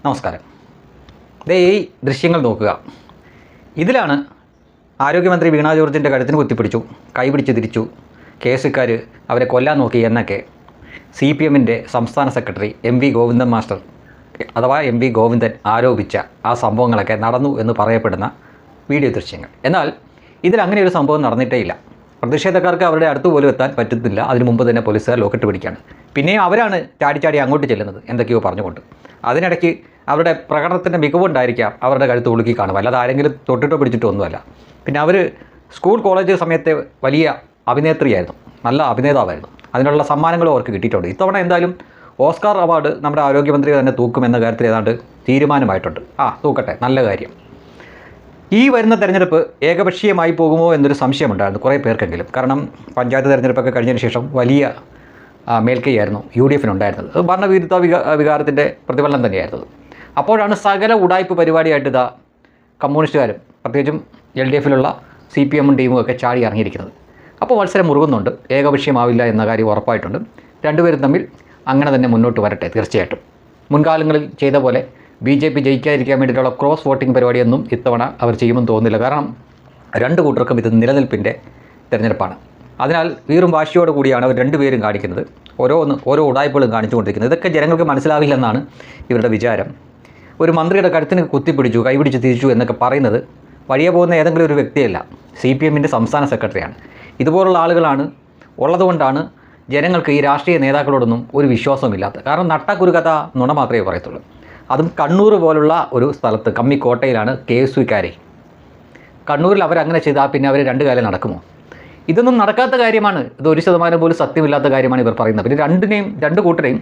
നമസ്കാരം. ഈ ദൃശ്യങ്ങൾ നോക്കുക. ഇതിലാണ് ആരോഗ്യമന്ത്രി വീണ ജോർജിൻ്റെ കഴുത്തിന് കുത്തിപ്പിടിച്ചു, കൈപിടിച്ച് തിരിച്ചു, കേസുകാർ അവരെ കൊല്ലാൻ നോക്കി എന്നൊക്കെ CPMൻ്റെ സംസ്ഥാന സെക്രട്ടറി MV ഗോവിന്ദൻ മാസ്റ്റർ അഥവാ MV ഗോവിന്ദൻ ആരോപിച്ച ആ സംഭവങ്ങളൊക്കെ നടന്നു എന്ന് പറയപ്പെടുന്ന വീഡിയോ ദൃശ്യങ്ങൾ. എന്നാൽ ഇതിലങ്ങനെ ഒരു സംഭവം നടന്നിട്ടേ ഇല്ല. പ്രതിഷേധക്കാർക്ക് അവരുടെ അടുത്ത് പോലും എത്താൻ പറ്റുന്നില്ല. അതിനു മുമ്പ് തന്നെ പോലീസുകാർ ലോക്കിട്ട് പിടിക്കുകയാണ്. പിന്നെയും അവരാണ് ചാടി അങ്ങോട്ട് ചെല്ലുന്നത്, എന്തൊക്കെയോ പറഞ്ഞുകൊണ്ട്. അതിനിടയ്ക്ക് അവരുടെ പ്രകടനത്തിൻ്റെ മികവുണ്ടായിരിക്കാം അവരുടെ കഴുത്ത് ഉളുക്കി കാണും, അല്ലാതെ ആരെങ്കിലും തൊട്ടിട്ടോ പിടിച്ചിട്ടോ ഒന്നുമല്ല. പിന്നെ അവർ സ്കൂൾ കോളേജ് സമയത്തെ വലിയ അഭിനേത്രിയായിരുന്നു, നല്ല അഭിനേതാവായിരുന്നു. അതിനുള്ള സമ്മാനങ്ങളും അവർക്ക് കിട്ടിയിട്ടുണ്ട്. ഇത്തവണ എന്തായാലും ഓസ്കാർ അവാർഡ് നമ്മുടെ ആരോഗ്യമന്ത്രി തന്നെ തൂക്കുമെന്ന കാര്യത്തിൽ ഏതാണ്ട് തീരുമാനമായിട്ടുണ്ട്. തൂക്കട്ടെ, നല്ല കാര്യം. ഈ വരുന്ന തെരഞ്ഞെടുപ്പ് ഏകപക്ഷീയമായി പോകുമോ എന്നൊരു സംശയമുണ്ടായിരുന്നു കുറേ പേർക്കെങ്കിലും. കാരണം പഞ്ചായത്ത് തെരഞ്ഞെടുപ്പൊക്കെ കഴിഞ്ഞതിന് ശേഷം വലിയ മേൽക്കൈയായിരുന്നു UDFനുണ്ടായിരുന്നത്. അത് ഭരണവിരുദ്ധ വികാരത്തിൻ്റെ പ്രതിഫലനം തന്നെയായിരുന്നത്. അപ്പോഴാണ് സകല ഉടായ്പ പരിപാടിയായിട്ട് കമ്മ്യൂണിസ്റ്റുകാരും പ്രത്യേകിച്ചും LDFലുള്ള CPM ടീമും ഒക്കെ ചാടി ഇറങ്ങിയിരിക്കുന്നത്. അപ്പോൾ മത്സരം മുറുകുന്നുണ്ട്. ഏകപക്ഷീയമാവില്ല എന്ന കാര്യം ഉറപ്പായിട്ടുണ്ട്. രണ്ടുപേരും തമ്മിൽ അങ്ങനെ തന്നെ മുന്നോട്ട് വരട്ടെ. തീർച്ചയായിട്ടും മുൻകാലങ്ങളിൽ ചെയ്ത പോലെ BJP ജയിക്കാതിരിക്കാൻ വേണ്ടിയിട്ടുള്ള ക്രോസ് വോട്ടിംഗ് പരിപാടിയൊന്നും ഇത്തവണ അവർ ചെയ്യുമെന്ന് തോന്നുന്നില്ല. കാരണം രണ്ട് കൂട്ടർക്കും ഇത് നിലനിൽപ്പിൻ്റെ തിരഞ്ഞെടുപ്പാണ്. അതിനാൽ വീറും വാശിയോട് കൂടിയാണ് അവർ രണ്ടുപേരും കാണിക്കുന്നത്. ഓരോ ഉടായ്പകളും കാണിച്ചുകൊണ്ടിരിക്കുന്നത്. ഇതൊക്കെ ജനങ്ങൾക്ക് മനസ്സിലാവില്ലെന്നാണ് ഇവരുടെ വിചാരം. ഒരു മന്ത്രിയുടെ കഴുത്തിന് കുത്തിപ്പിടിച്ചു, കൈപിടിച്ച് തിരിച്ചു എന്നൊക്കെ പറയുന്നത് വഴിയെ പോകുന്ന ഏതെങ്കിലും ഒരു വ്യക്തിയല്ല, CPMൻ്റെ സംസ്ഥാന സെക്രട്ടറിയാണ്. ഇതുപോലുള്ള ആളുകളാണ് ഉള്ളതുകൊണ്ടാണ് ജനങ്ങൾക്ക് ഈ രാഷ്ട്രീയ നേതാക്കളോടൊന്നും ഒരു വിശ്വാസമില്ലാത്തത്. കാരണം നട്ടക്കുരുകഥ നുണ മാത്രമേ പറയത്തുള്ളൂ. അതും കണ്ണൂർ പോലുള്ള ഒരു സ്ഥലത്ത്, കമ്മിക്കോട്ടയിലാണ് KSUക്കാരെ. കണ്ണൂരിൽ അവരങ്ങനെ ചെയ്താൽ പിന്നെ അവർ രണ്ട് കാലം നടക്കുമോ? ഇതൊന്നും നടക്കാത്ത കാര്യമാണ്. ഇത് 1% പോലും സത്യമില്ലാത്ത കാര്യമാണ് ഇവർ പറയുന്നത്. പിന്നെ രണ്ട് കൂട്ടരെയും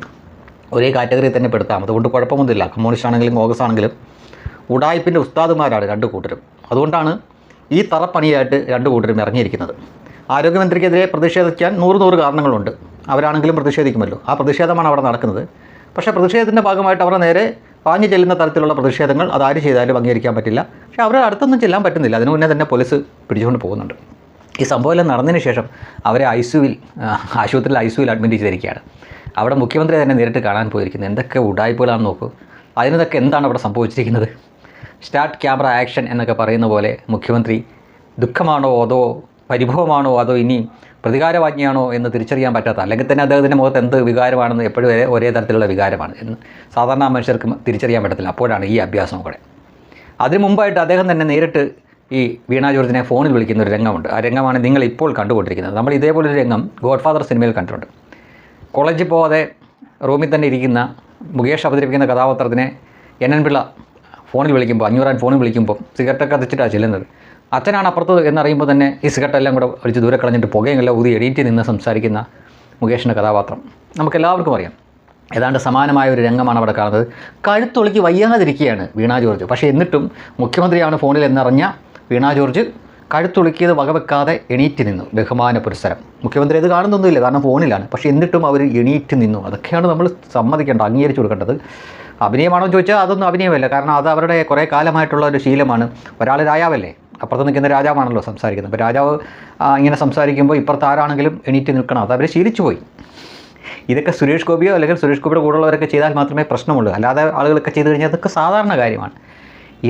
ഒരേ കാറ്റഗറിയിൽ തന്നെ പെടുത്താം. അതുകൊണ്ട് കുഴപ്പമൊന്നുമില്ല. കമ്മ്യൂണിസ്റ്റ് ആണെങ്കിലും കോൺഗ്രസ് ആണെങ്കിലും ഉടായ്പിൻ്റെ ഉസ്താദുമാരാണ് രണ്ട് കൂട്ടരും. അതുകൊണ്ടാണ് ഈ തറപ്പണിയായിട്ട് രണ്ട് കൂട്ടരും ഇറങ്ങിയിരിക്കുന്നത്. ആരോഗ്യമന്ത്രിക്കെതിരെ പ്രതിഷേധിക്കാൻ 100 കാരണങ്ങളുണ്ട്. അവരാണെങ്കിലും പ്രതിഷേധിക്കുമല്ലോ. ആ പ്രതിഷേധമാണ് അവിടെ നടക്കുന്നത്. പക്ഷേ പ്രതിഷേധത്തിൻ്റെ ഭാഗമായിട്ട് അവരുടെ നേരെ പാഞ്ഞു ചെല്ലുന്ന തരത്തിലുള്ള പ്രതിഷേധങ്ങൾ അതാര് ചെയ്താലും അംഗീകരിക്കാൻ പറ്റില്ല. പക്ഷേ അവരുടെ അടുത്തൊന്നും ചെല്ലാൻ പറ്റുന്നില്ല. അതിനു മുന്നേ തന്നെ പോലീസ് പിടിച്ചുകൊണ്ട് പോകുന്നുണ്ട്. ഈ സംഭവമെല്ലാം നടന്നതിന് ശേഷം അവരെ ആശുപത്രിയിൽ ICUവിൽ അഡ്മിറ്റ് ചെയ്തിരിക്കുകയാണ്. അവിടെ മുഖ്യമന്ത്രി തന്നെ നേരിട്ട് കാണാൻ പോയിരിക്കുന്നത്. എന്തൊക്കെ ഉടായ്പകളാണെന്ന് നോക്കൂ. അതിനൊക്കെ എന്താണ് അവിടെ സംഭവിച്ചിരിക്കുന്നത്? സ്റ്റാർട്ട് ക്യാമറ ആക്ഷൻ എന്നൊക്കെ പറയുന്ന പോലെ മുഖ്യമന്ത്രി ദുഃഖമാണോ അതോ പരിഭവമാണോ അതോ ഇനി പ്രതികാരവാജ്ഞയാണോ എന്ന് തിരിച്ചറിയാൻ പറ്റാത്ത, അല്ലെങ്കിൽ തന്നെ അദ്ദേഹത്തിൻ്റെ മുഖത്ത് എന്ത് വികാരമാണെന്ന് എപ്പോഴും ഒരേ തരത്തിലുള്ള വികാരമാണ് എന്ന് സാധാരണ മനുഷ്യർക്ക് തിരിച്ചറിയാൻ പറ്റത്തില്ല. അപ്പോഴാണ് ഈ അഭ്യാസം കൂടെ. അതിനു മുമ്പായിട്ട് അദ്ദേഹം തന്നെ നേരിട്ട് ഈ വീണ ജോർജിനെ ഫോണിൽ വിളിക്കുന്ന ഒരു രംഗമുണ്ട്. ആ രംഗമാണ് നിങ്ങൾ ഇപ്പോൾ കണ്ടുകൊണ്ടിരിക്കുന്നത്. നമ്മൾ ഇതേപോലൊരു രംഗം ഗോഡ്ഫാദർ സിനിമയിൽ കണ്ടിട്ടുണ്ട്. കോളേജിൽ പോകാതെ റൂമിൽ തന്നെ ഇരിക്കുന്ന മുകേഷ് അവതരിപ്പിക്കുന്ന കഥാപാത്രത്തിനെ NN പിള്ള ഫോണിൽ വിളിക്കുമ്പോൾ, 500 ഫോണിൽ വിളിക്കുമ്പോൾ സിഗരറ്റൊക്കെ കത്തിച്ചിട്ടാണ് ചെല്ലുന്നത്. അച്ഛനാണ് അപ്പുറത്ത് എന്നറിയുമ്പോൾ തന്നെ ഈ സിഗരറ്റെല്ലാം കൂടെ ഒഴിച്ച് ദൂരെ കളഞ്ഞിട്ട് പുകയെല്ലാം ഊതി എണീറ്റ് നിന്ന് സംസാരിക്കുന്ന മുകേഷിൻ്റെ കഥാപാത്രം നമുക്കെല്ലാവർക്കും അറിയാം. ഏതാണ്ട് സമാനമായ ഒരു രംഗമാണ് അവിടെ കാണുന്നത്. കഴുത്തൊളുക്കി വയ്യാതിരിക്കുകയാണ് വീണ ജോർജ്. പക്ഷേ എന്നിട്ടും മുഖ്യമന്ത്രിയാണ് ഫോണിൽ എന്നറിഞ്ഞ വീണ ജോർജ് കഴുത്തൊളുക്കിയത് വകവെക്കാതെ എണീറ്റ് നിന്നു. ബഹുമാന പുരസ്സരം. മുഖ്യമന്ത്രി ഇത് കാണുന്നൊന്നുമില്ല, കാരണം ഫോണിലാണ്. പക്ഷേ എന്നിട്ടും അവർ എണീറ്റ് നിന്നു. അതൊക്കെയാണ് നമ്മൾ സമ്മതിക്കേണ്ടത്, അംഗീകരിച്ചു കൊടുക്കേണ്ടത്. അഭിനയമാണോ എന്ന് ചോദിച്ചാൽ അതൊന്നും അഭിനയമല്ല. കാരണം അത് അവരുടെ കുറേ കാലമായിട്ടുള്ള ഒരു ശീലമാണ്. ഒരാൾ രാജാവല്ലേ, അപ്പുറത്ത് നിൽക്കുന്ന രാജാവാണല്ലോ സംസാരിക്കുന്നത്. അപ്പോൾ രാജാവ് ഇങ്ങനെ സംസാരിക്കുമ്പോൾ ഇപ്പുറത്ത് ആരാണെങ്കിലും എണീറ്റ് നിൽക്കണം. അത് അവർ ശീലിച്ചു പോയി. ഇതൊക്കെ സുരേഷ് ഗോപിയോ അല്ലെങ്കിൽ സുരേഷ് ഗോപിയുടെ കൂടെയുള്ളവരൊക്കെ ചെയ്താൽ മാത്രമേ പ്രശ്നമുള്ളൂ. അല്ലാതെ ആളുകളൊക്കെ ചെയ്തു കഴിഞ്ഞാൽ അതൊക്കെ സാധാരണ കാര്യമാണ്.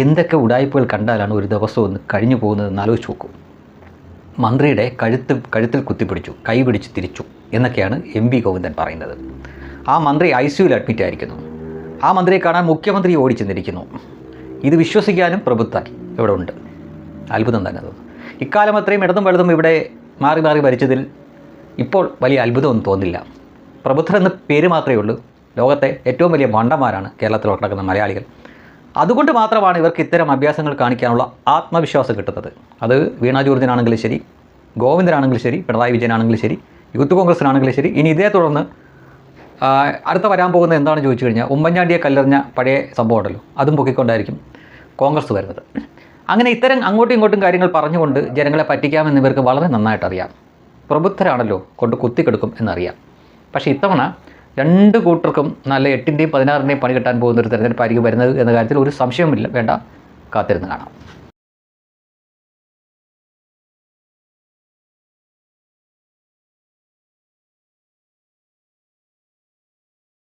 എന്തൊക്കെ ഉടായ്പകൾ കണ്ടാലാണ് ഒരു ദിവസം ഒന്ന് കഴിഞ്ഞു പോകുന്നതെന്ന് ആലോചിച്ച് നോക്കൂ. മന്ത്രിയുടെ കഴുത്തിൽ കുത്തിപ്പിടിച്ചു, കൈ പിടിച്ച് തിരിച്ചു എന്നൊക്കെയാണ് MV ഗോവിന്ദൻ പറയുന്നത്. ആ മന്ത്രി ICUവിൽ അഡ്മിറ്റ് ആയിരിക്കുന്നു. ആ മന്ത്രിയെ കാണാൻ മുഖ്യമന്ത്രി ഓടിച്ചെന്നിരിക്കുന്നു. ഇത് വിശ്വസിക്കാനും പ്രഭുത്വം ഇവിടെ ഉണ്ട്. അത്ഭുതം തന്നെ അത്. ഇക്കാലം അത്രയും ഇടതും വലുതും ഇവിടെ മാറി ഭരിച്ചതിൽ ഇപ്പോൾ വലിയ അത്ഭുതമൊന്നും തോന്നില്ല. പ്രബുദ്ധർ എന്ന പേര് മാത്രമേ ഉള്ളൂ. ലോകത്തെ ഏറ്റവും വലിയ മണ്ടന്മാരാണ് കേരളത്തിൽ കിടക്കുന്ന മലയാളികൾ. അതുകൊണ്ട് മാത്രമാണ് ഇവർക്ക് ഇത്തരം അഭ്യാസങ്ങൾ കാണിക്കാനുള്ള ആത്മവിശ്വാസം കിട്ടുന്നത്. അത് വീണ ജോർജിനാണെങ്കിലും ശരി, ഗോവിന്ദനാണെങ്കിലും ശരി, പിണറായി വിജയനാണെങ്കിലും ശരി, യൂത്ത് കോൺഗ്രസിനാണെങ്കിലും ശരി. ഇനി ഇതേ തുടർന്ന് അടുത്ത വരാൻ പോകുന്നത് എന്താണെന്ന് ചോദിച്ചു കഴിഞ്ഞാൽ ഉമ്മൻചാണ്ടിയെ കല്ലെറിഞ്ഞ പഴയ സംഭവം ഉണ്ടല്ലോ, അതും പൊക്കിക്കൊണ്ടായിരിക്കും കോൺഗ്രസ് വരുന്നത്. അങ്ങനെ ഇത്തരം അങ്ങോട്ടും ഇങ്ങോട്ടും കാര്യങ്ങൾ പറഞ്ഞുകൊണ്ട് ജനങ്ങളെ പറ്റിക്കാമെന്ന് ഇവർക്ക് വളരെ നന്നായിട്ട് അറിയാം. പ്രബുദ്ധരാണല്ലോ, കൊണ്ട് കുത്തിക്കെടുക്കും എന്നറിയാം. പക്ഷേ ഇത്തവണ രണ്ട് കൂട്ടർക്കും നല്ല 8ൻ്റെയും 16ൻ്റെയും പണി കിട്ടാൻ പോകുന്നൊരു തെരഞ്ഞെടുപ്പായിരിക്കും വരുന്നത് എന്ന കാര്യത്തിൽ ഒരു സംശയവുമില്ല. വേണ്ട, കാത്തിരുന്ന് കാണാം.